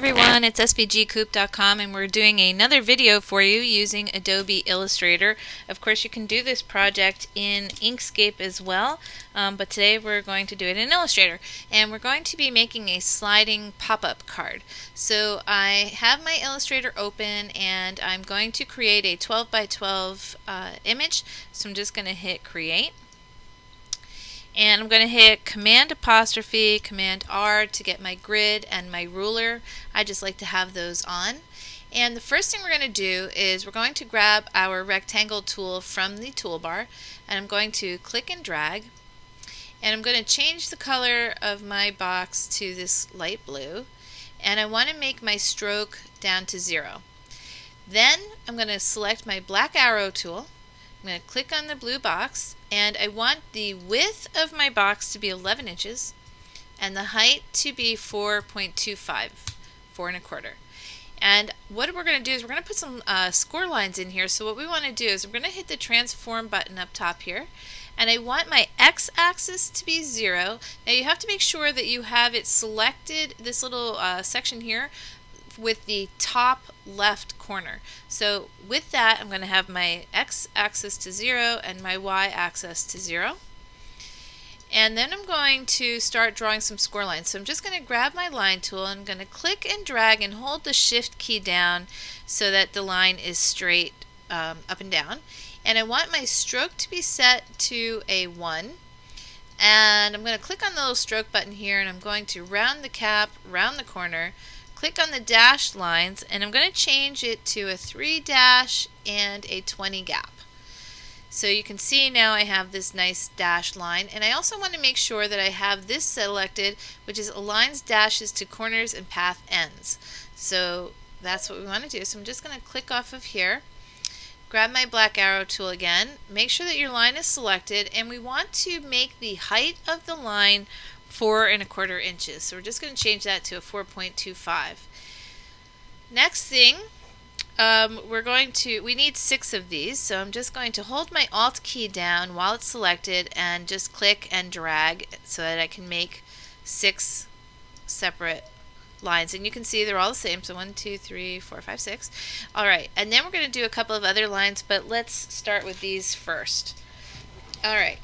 everyone, it's svgcoop.com and we're doing another video for you using Adobe Illustrator. Of course you can do this project in Inkscape as well, but today we're going to do it in Illustrator. And we're going to be making a sliding pop-up card. So I have my Illustrator open and I'm going to create a 12 by 12 image. So I'm just going to hit create. And I'm going to hit Command apostrophe, Command R to get my grid and my ruler. I just like to have those on. And the first thing we're going to do is we're going to grab our rectangle tool from the toolbar and I'm going to click and drag. And I'm going to change the color of my box to this light blue. And I want to make my stroke down to 0. Then I'm going to select my black arrow tool. I'm going to click on the blue box and I want the width of my box to be 11 inches and the height to be 4.25, 4.25. And what we're going to do is we're going to put some score lines in here. So what we want to do is we're going to hit the transform button up top here and I want my x-axis to be 0. Now you have to make sure that you have it selected, this little section here, with the top left corner. So with that I'm going to have my x-axis to 0 and my y-axis to 0. And then I'm going to start drawing some score lines. So I'm just going to grab my line tool and I'm going to click and drag and hold the shift key down so that the line is straight up and down. And I want my stroke to be set to a 1. And I'm going to click on the little stroke button here and I'm going to round the cap, round the corner, click on the dashed lines, and I'm going to change it to a 3 dash and a 20 gap. So you can see now I have this nice dashed line, and I also want to make sure that I have this selected, which is aligns dashes to corners and path ends. So that's what we want to do. So I'm just going to click off of here, grab my black arrow tool again, make sure that your line is selected, and we want to make the height of the line 4.25 inches. So we're just going to change that to a 4.25. Next thing, we need 6 of these. So I'm just going to hold my Alt key down while it's selected and just click and drag so that I can make 6 separate lines. And you can see they're all the same. So 1, 2, 3, 4, 5, 6. Alright, and then we're going to do a couple of other lines, but let's start with these first. Alright,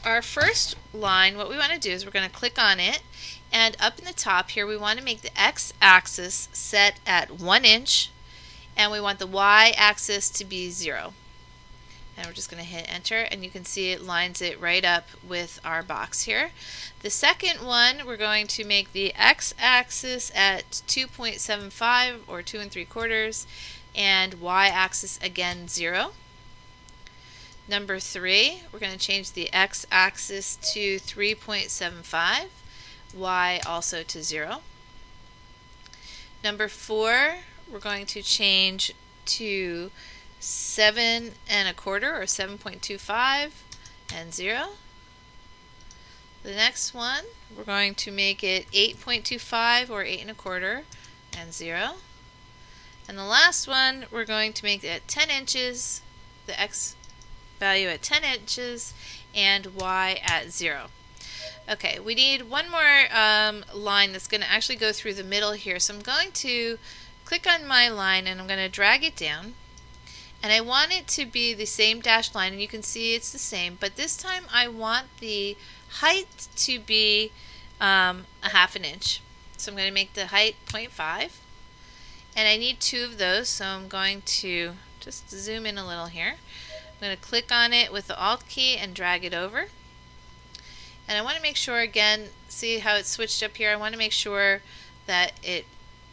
our first line, what we want to do is we're going to click on it, and up in the top here we want to make the x-axis set at 1 inch, and we want the y-axis to be 0. And we're just going to hit enter, and you can see it lines it right up with our box here. The second one, we're going to make the x-axis at 2.75 or 2 3/4, and y-axis again 0. Number 3, we're going to change the x-axis to 3.75, y also to 0. Number 4, we're going to change to 7.25 or 7.25 and 0. The next one, we're going to make it 8.25 or 8.25 and 0. And the last one, we're going to make it 10 inches, the x value at 10 inches and y at 0. Okay, we need one more line that's going to actually go through the middle here. So I'm going to click on my line and I'm going to drag it down. And I want it to be the same dashed line, and you can see it's the same, but this time I want the height to be a 1/2 inch. So I'm going to make the height 0.5. And I need 2 of those, so I'm going to just zoom in a little here. I'm going to click on it with the Alt key and drag it over. And I want to make sure, again, see how it's switched up here? I want to make sure that it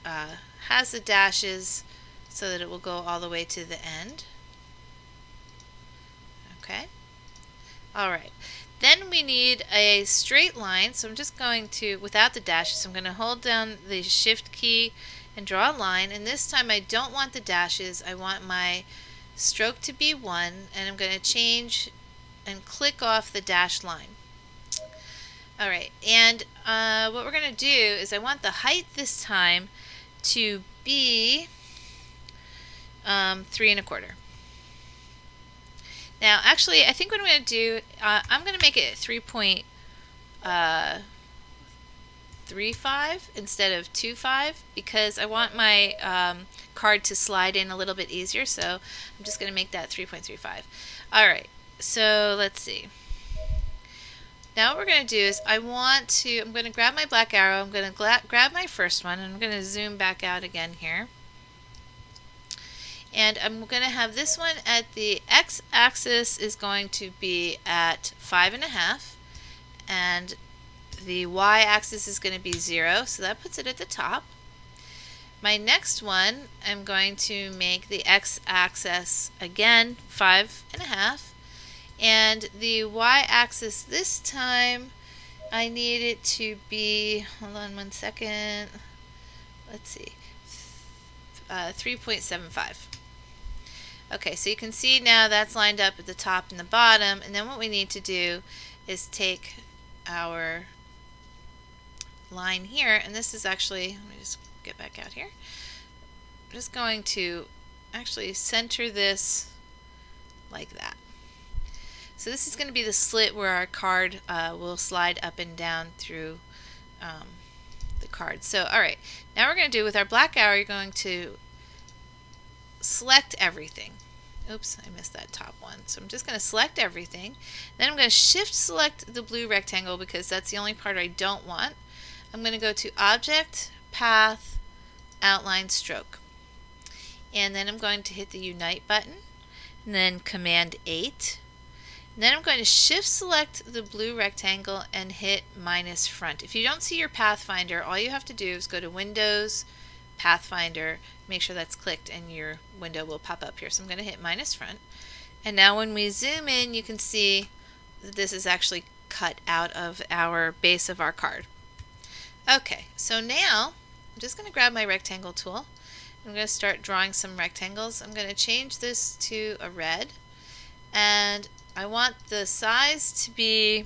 has the dashes so that it will go all the way to the end. Okay. Alright. Then we need a straight line, so I'm just going to, without the dashes, I'm going to hold down the Shift key and draw a line. And this time I don't want the dashes, I want my stroke to be 1, and I'm going to change and click off the dashed line. Alright, and what we're going to do is I want the height this time to be 3.25. Now actually I think what I'm going to do, I'm going to make it 3.3 3.5 instead of 2.5 because I want my card to slide in a little bit easier, so I'm just going to make that 3.35. Alright, so let's see. Now what we're going to do is I'm going to grab my black arrow, I'm going to grab my first one, and I'm going to zoom back out again here. And I'm going to have this one at the x-axis is going to be at 5.5, and the y-axis is going to be 0, so that puts it at the top. My next one, I'm going to make the x-axis again 5.5, and the y-axis this time I need it to be, hold on one second, let's see, 3.75. Okay, so you can see now that's lined up at the top and the bottom, and then what we need to do is take our line here, and this is actually, let me just get back out here. I'm just going to actually center this like that. So this is going to be the slit where our card will slide up and down through the card. So alright, now we're going to do with our black arrow, you're going to select everything. Oops, I missed that top one. So I'm just going to select everything. Then I'm going to shift select the blue rectangle because that's the only part I don't want. I'm going to go to Object, Path, Outline, Stroke. And then I'm going to hit the Unite button, and then Command 8. And then I'm going to shift select the blue rectangle and hit minus front. If you don't see your Pathfinder, all you have to do is go to Windows, Pathfinder, make sure that's clicked, and your window will pop up here. So I'm going to hit minus front. And now when we zoom in, you can see that this is actually cut out of our base of our card. Okay, so now I'm just going to grab my rectangle tool. I'm going to start drawing some rectangles. I'm going to change this to a red, and I want the size to be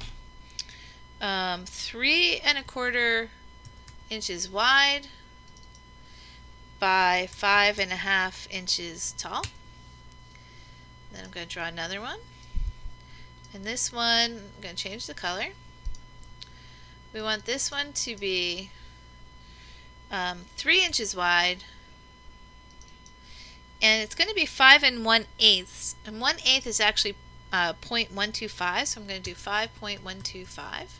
3.25 inches wide by 5.5 inches tall. Then I'm going to draw another one, and this one I'm going to change the color. We want this one to be 3 inches wide, and it's going to be 5 1/8, and 1/8 is actually 0.125, so I'm going to do 5.125.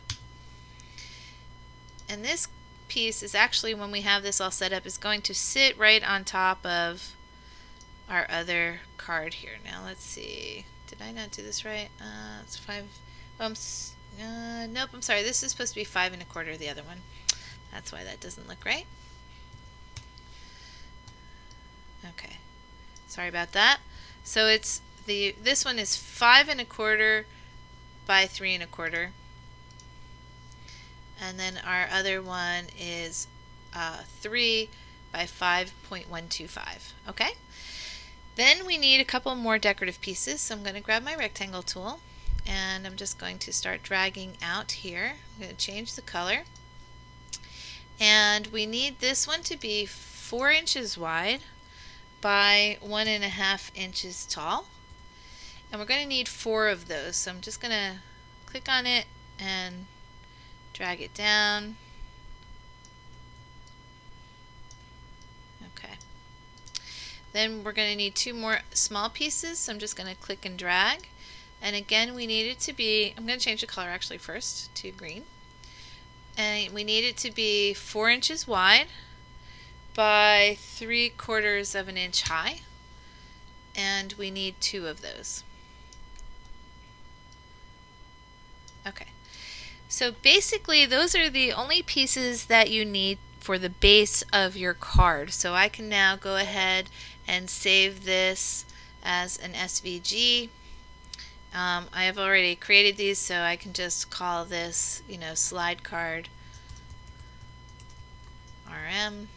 And this piece is actually, when we have this all set up, is going to sit right on top of our other card here. Now let's see, did I not do this right? It's 5, nope, I'm sorry, this is supposed to be 5.25, the other one. That's why that doesn't look right. Okay, sorry about that. So it's this one is 5.25 by 3.25, and then our other one is 3 by 5.125. Okay, then we need a couple more decorative pieces, so I'm going to grab my rectangle tool, and I'm just going to start dragging out here. I'm going to change the color, and we need this one to be 4 inches wide by 1.5 inches tall, and we're going to need 4 of those. So I'm just going to click on it and drag it down. Okay. Then we're going to need 2 more small pieces, so I'm just going to click and drag. And again, we need it to be, I'm going to change the color actually first to green. And we need it to be 4 inches wide by 3/4 of an inch high. And we need 2 of those. Okay. So basically, those are the only pieces that you need for the base of your card. So I can now go ahead and save this as an SVG. I have already created these, so I can just call this, slide card RM.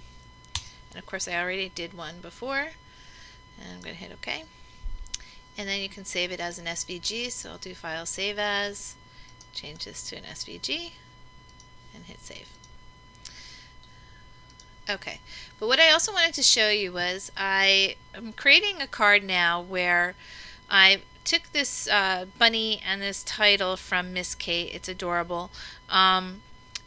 And of course, I already did one before. And I'm going to hit OK. And then you can save it as an SVG. So I'll do File, Save As, change this to an SVG, and hit Save. Okay, but what I also wanted to show you was I am creating a card now where I took this bunny and this title from Miss Kate. It's adorable.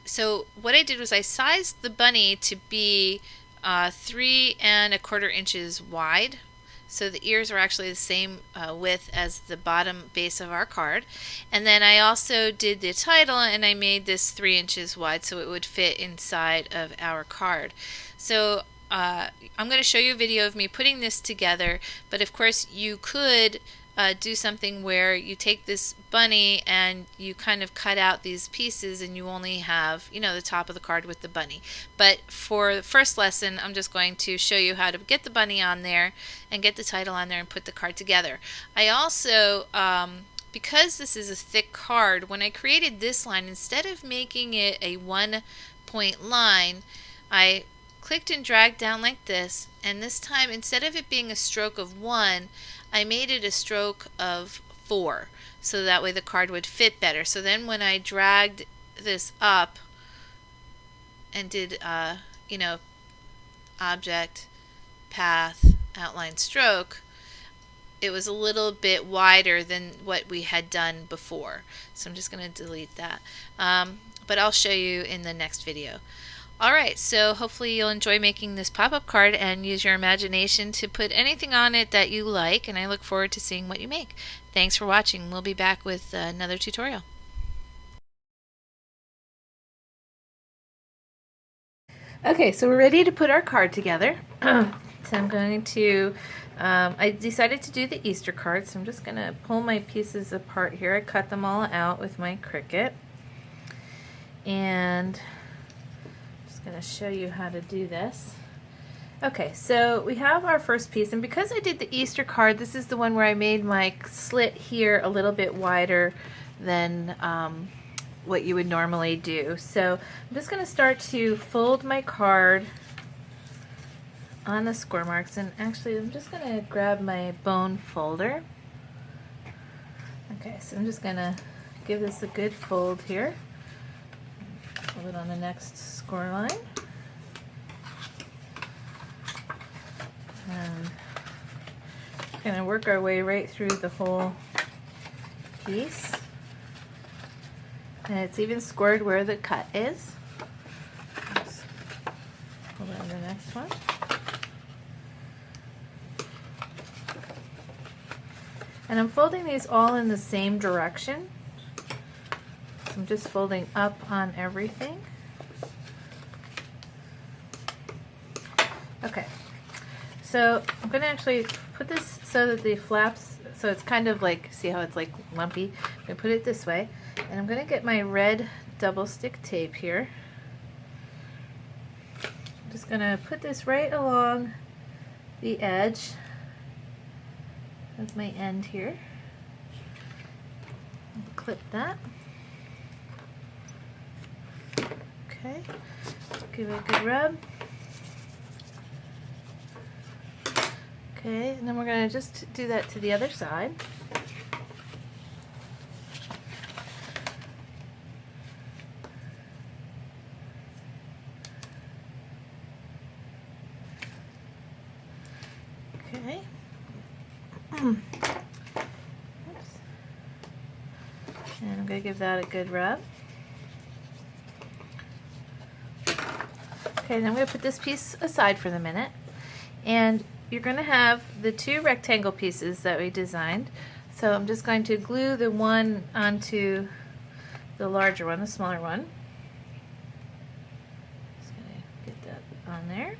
So what I did was I sized the bunny to be 3¼ inches wide. So the ears are actually the same width as the bottom base of our card. And then I also did the title, and I made this 3 inches wide so it would fit inside of our card. So I'm going to show you a video of me putting this together, but of course you could do something where you take this bunny and you kind of cut out these pieces and you only have, you know, the top of the card with the bunny. But for the first lesson, I'm just going to show you how to get the bunny on there and get the title on there and put the card together. I also, because this is a thick card, when I created this line, instead of making it a 1-point line, I clicked and dragged down like this, and this time instead of it being a stroke of 1, I made it a stroke of 4, so that way the card would fit better. So then when I dragged this up and did you know, object, path, outline, stroke, it was a little bit wider than what we had done before. So I'm just going to delete that, but I'll show you in the next video. Alright, so hopefully you'll enjoy making this pop-up card and use your imagination to put anything on it that you like, and I look forward to seeing what you make. Thanks for watching. We'll be back with another tutorial. Okay, so we're ready to put our card together. So I'm going to, I decided to do the Easter card, so I'm just going to pull my pieces apart here. I cut them all out with my Cricut. And going to show you how to do this. Okay, so we have our first piece, and because I did the Easter card, this is the one where I made my slit here a little bit wider than what you would normally do. So I'm just going to start to fold my card on the score marks, and actually I'm just going to grab my bone folder. Okay, so I'm just going to give this a good fold here. Fold it on the next score line. And just going to work our way right through the whole piece. And it's even scored where the cut is. Let's hold on the next one. And I'm folding these all in the same direction. So I'm just folding up on everything. Okay, so I'm going to actually put this so that the flaps, so it's kind of like, see how it's like lumpy? I'm going to put it this way, and I'm going to get my red double stick tape here. I'm just going to put this right along the edge of my end here. Clip that. Okay, give it a good rub. Okay, and then we're going to just do that to the other side. Okay. Oops. And I'm going to give that a good rub. Okay, then I'm going to put this piece aside for the minute, and you're going to have the two rectangle pieces that we designed. So I'm just going to glue the one onto the larger one, the smaller one. Just going to get that on there.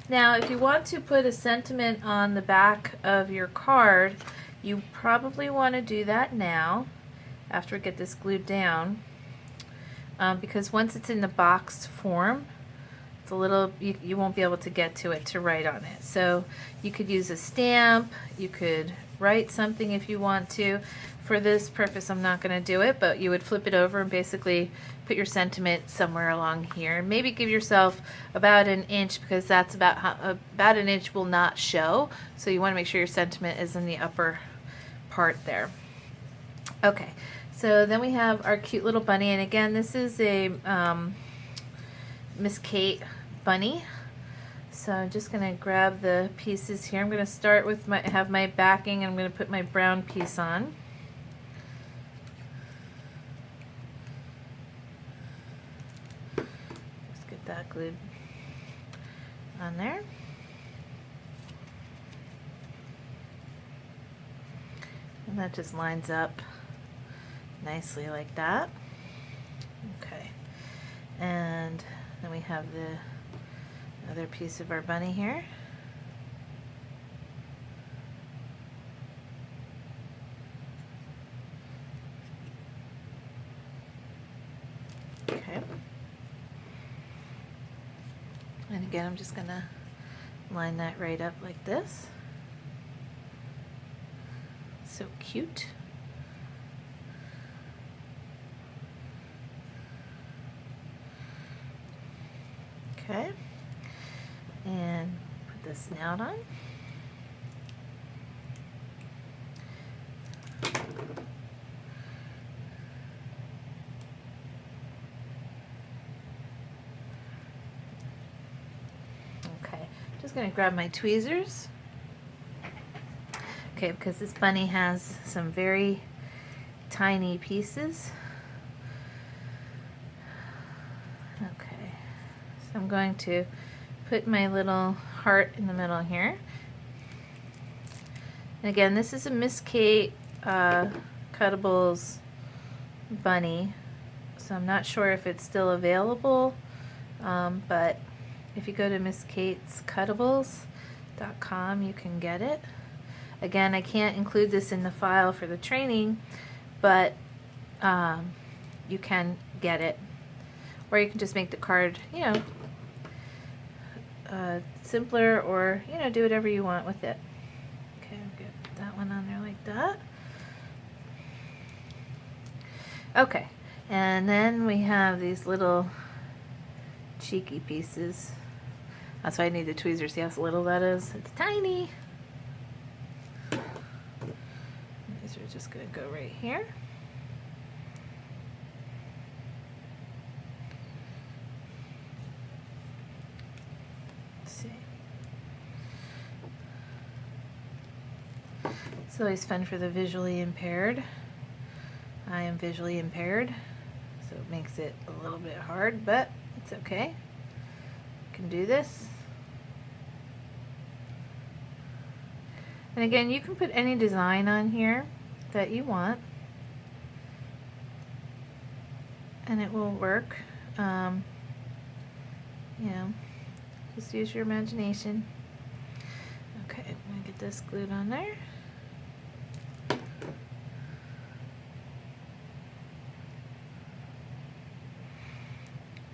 Now, if you want to put a sentiment on the back of your card, you probably want to do that now, after we get this glued down, because once it's in the boxed form, it's a little, you won't be able to get to it to write on it. So you could use a stamp, you could write something if you want to. For this purpose, I'm not going to do it, but you would flip it over and basically put your sentiment somewhere along here. Maybe give yourself about an inch, because that's about an inch will not show. So you want to make sure your sentiment is in the upper part there. Okay, so then we have our cute little bunny, and again, this is a Miss Kate bunny. So I'm just going to grab the pieces here. I'm going to start with have my backing, and I'm going to put my brown piece on. that glued on there. And that just lines up nicely like that. Okay. And then we have the other piece of our bunny here. Okay. And again, I'm just going to line that right up like this. So cute. Okay. And put the snout on. Okay, just going to grab my tweezers. Okay, because this bunny has some very tiny pieces. Okay, so I'm going to put my little heart in the middle here. And again, this is a Miss Kate Cuttables bunny, so I'm not sure if it's still available, but if you go to misskatescuttables.com, you can get it. Again, I can't include this in the file for the training, but you can get it. Or you can just make the card, you know, simpler, or, you know, do whatever you want with it. Okay, I'll get that one on there like that. Okay, and then we have these little cheeky pieces. That's why I need the tweezers. See how little that is? It's tiny. These are just going to go right here. Let's see. It's always fun for the visually impaired. I am visually impaired, so it makes it a little bit hard, but it's okay. I can do this. And again, you can put any design on here that you want, and it will work. You know, just use your imagination. Okay, I'm going to get this glued on there.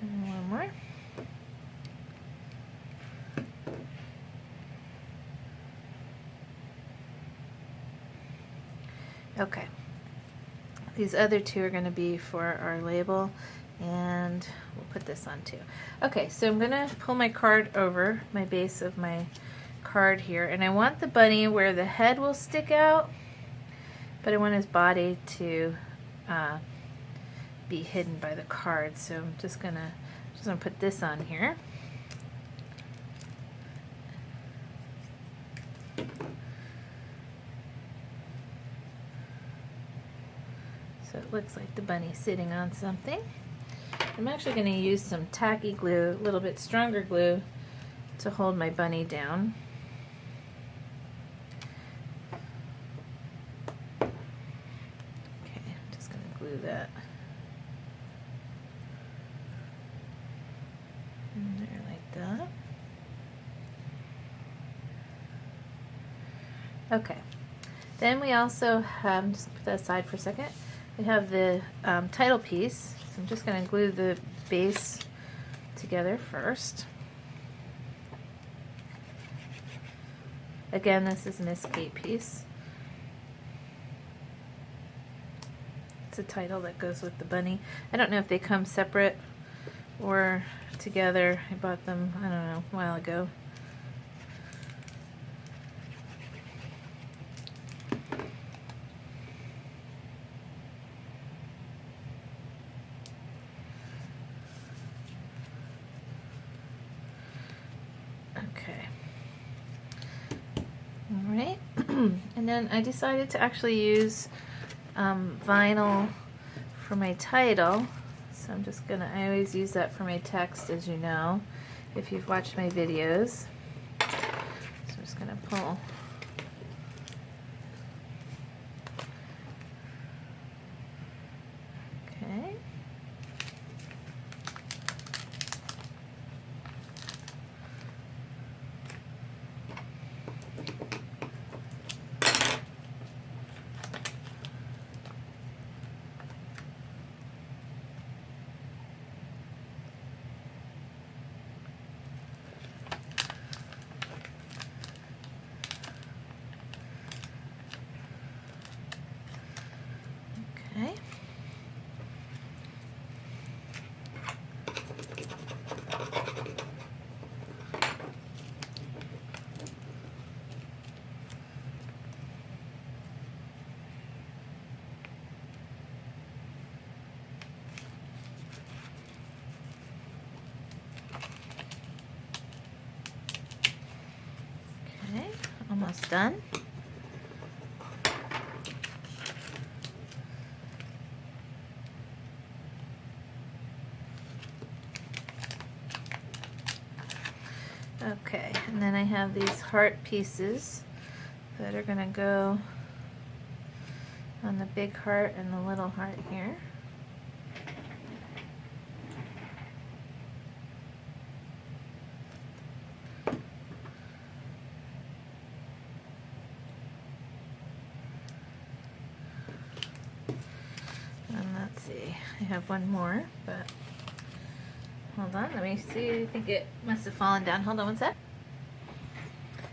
And one more. Okay, these other two are going to be for our label, and we'll put this on too. Okay, so I'm going to pull my card over, my base of my card here, and I want the bunny where the head will stick out, but I want his body to be hidden by the card. So I'm just gonna put this on here. So it looks like the bunny's sitting on something. I'm actually going to use some tacky glue, a little bit stronger glue, to hold my bunny down. Okay, I'm just going to glue that in there like that. Okay, then we also have, just put that aside for a second, we have the title piece. So I'm just going to glue the base together first. Again, this is an escape piece. It's a title that goes with the bunny. I don't know if they come separate or together. I bought them, I don't know, a while ago. Okay. All right. And then I decided to actually use vinyl for my title. So I'm just gonna, I always use that for my text, as you know, if you've watched my videos. So I'm just gonna pull. Okay. Okay. Okay, almost done. Okay, and then I have these heart pieces that are going to go on the big heart and the little heart here. And let's see, I have one more, but hold on, let me see. I think it must have fallen down. Hold on one sec.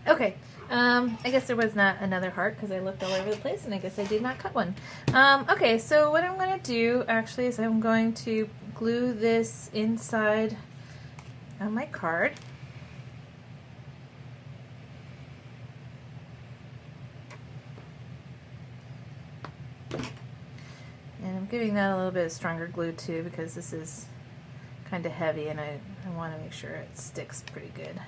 Okay, I guess there was not another heart because I looked all over the place and I guess I did not cut one. Okay, so what I'm going to do actually is I'm going to glue this inside of my card. And I'm giving that a little bit of stronger glue too because this is kind of heavy and I want to make sure it sticks pretty good.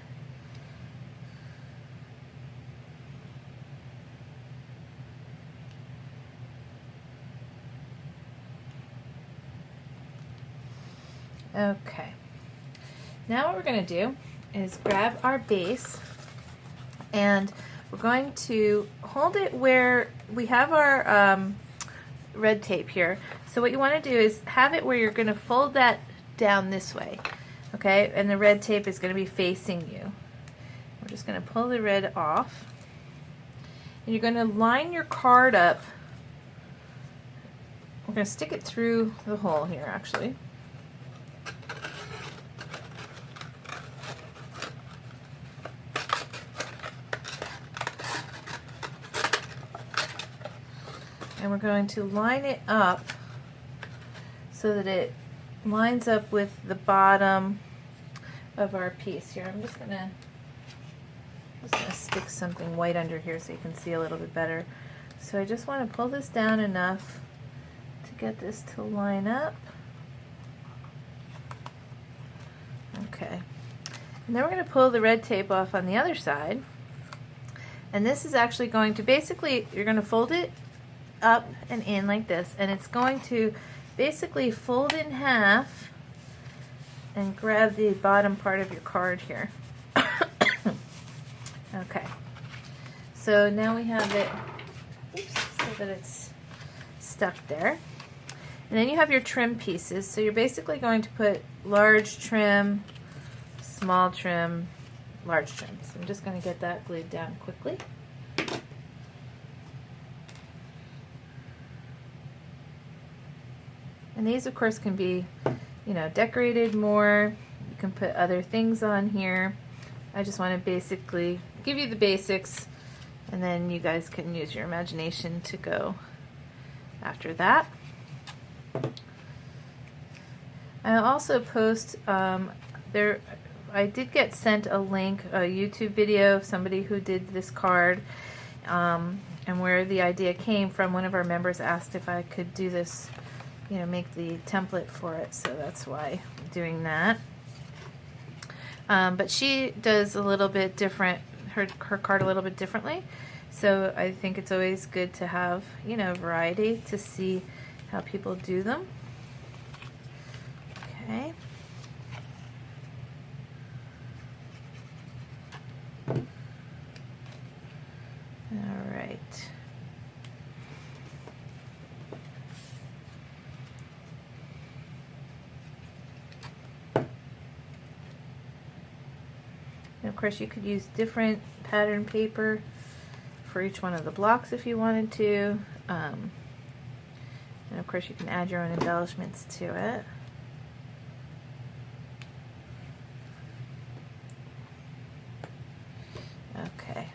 Okay, now what we're going to do is grab our base and we're going to hold it where we have our red tape here. So what you want to do is have it where you're going to fold that down this way, okay, and the red tape is going to be facing you. We're just going to pull the red off and you're going to line your card up. We're going to stick it through the hole here actually. And we're going to line it up so that it lines up with the bottom of our piece here. I'm just gonna stick something white under here so you can see a little bit better. So I just want to pull this down enough to get this to line up. Okay. And then we're going to pull the red tape off on the other side. And this is actually going to basically, you're going to fold it up and in like this, and it's going to basically fold in half and grab the bottom part of your card here. Okay, so now we have it, oops, so that it's stuck there. And then you have your trim pieces, so you're basically going to put large trim, small trim, large trim. So I'm just going to get that glued down quickly. And these, of course, can be, you know, decorated more. You can put other things on here. I just want to basically give you the basics, and then you guys can use your imagination to go after that. I'll also post there. I did get sent a link, a YouTube video of somebody who did this card, and where the idea came from. One of our members asked if I could do this, you know, make the template for it, so that's why I'm doing that. But she does a little bit different, her card a little bit differently, so I think it's always good to have, you know, variety to see how people do them. of course you could use different pattern paper for each one of the blocks if you wanted to. And of course you can add your own embellishments to it. Okay,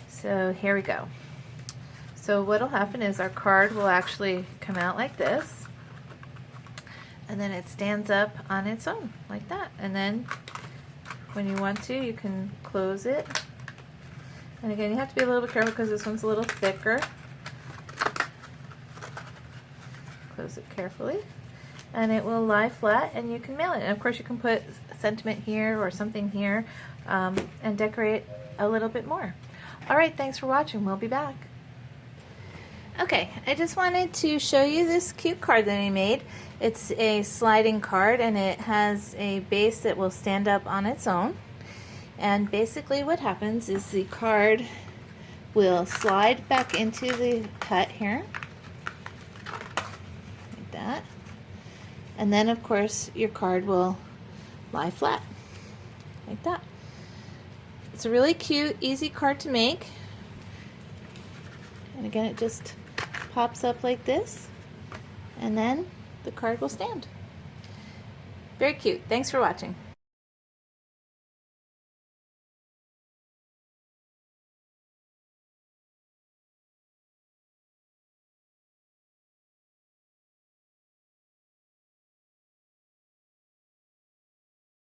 so here we go. So what'll happen is our card will actually come out like this, and then it stands up on its own like that, and then when you want to, you can close it. And again, you have to be a little bit careful because this one's a little thicker. Close it carefully, and it will lie flat, and you can mail it. And of course you can put a sentiment here or something here, and decorate a little bit more. Alright, thanks for watching. We'll be back. Okay, I just wanted to show you this cute card that I made. It's a sliding card, and it has a base that will stand up on its own. And basically what happens is the card will slide back into the cut here, like that. And then of course your card will lie flat, like that. It's a really cute, easy card to make. And again, it just pops up like this, and then the card will stand. Very cute. Thanks for watching.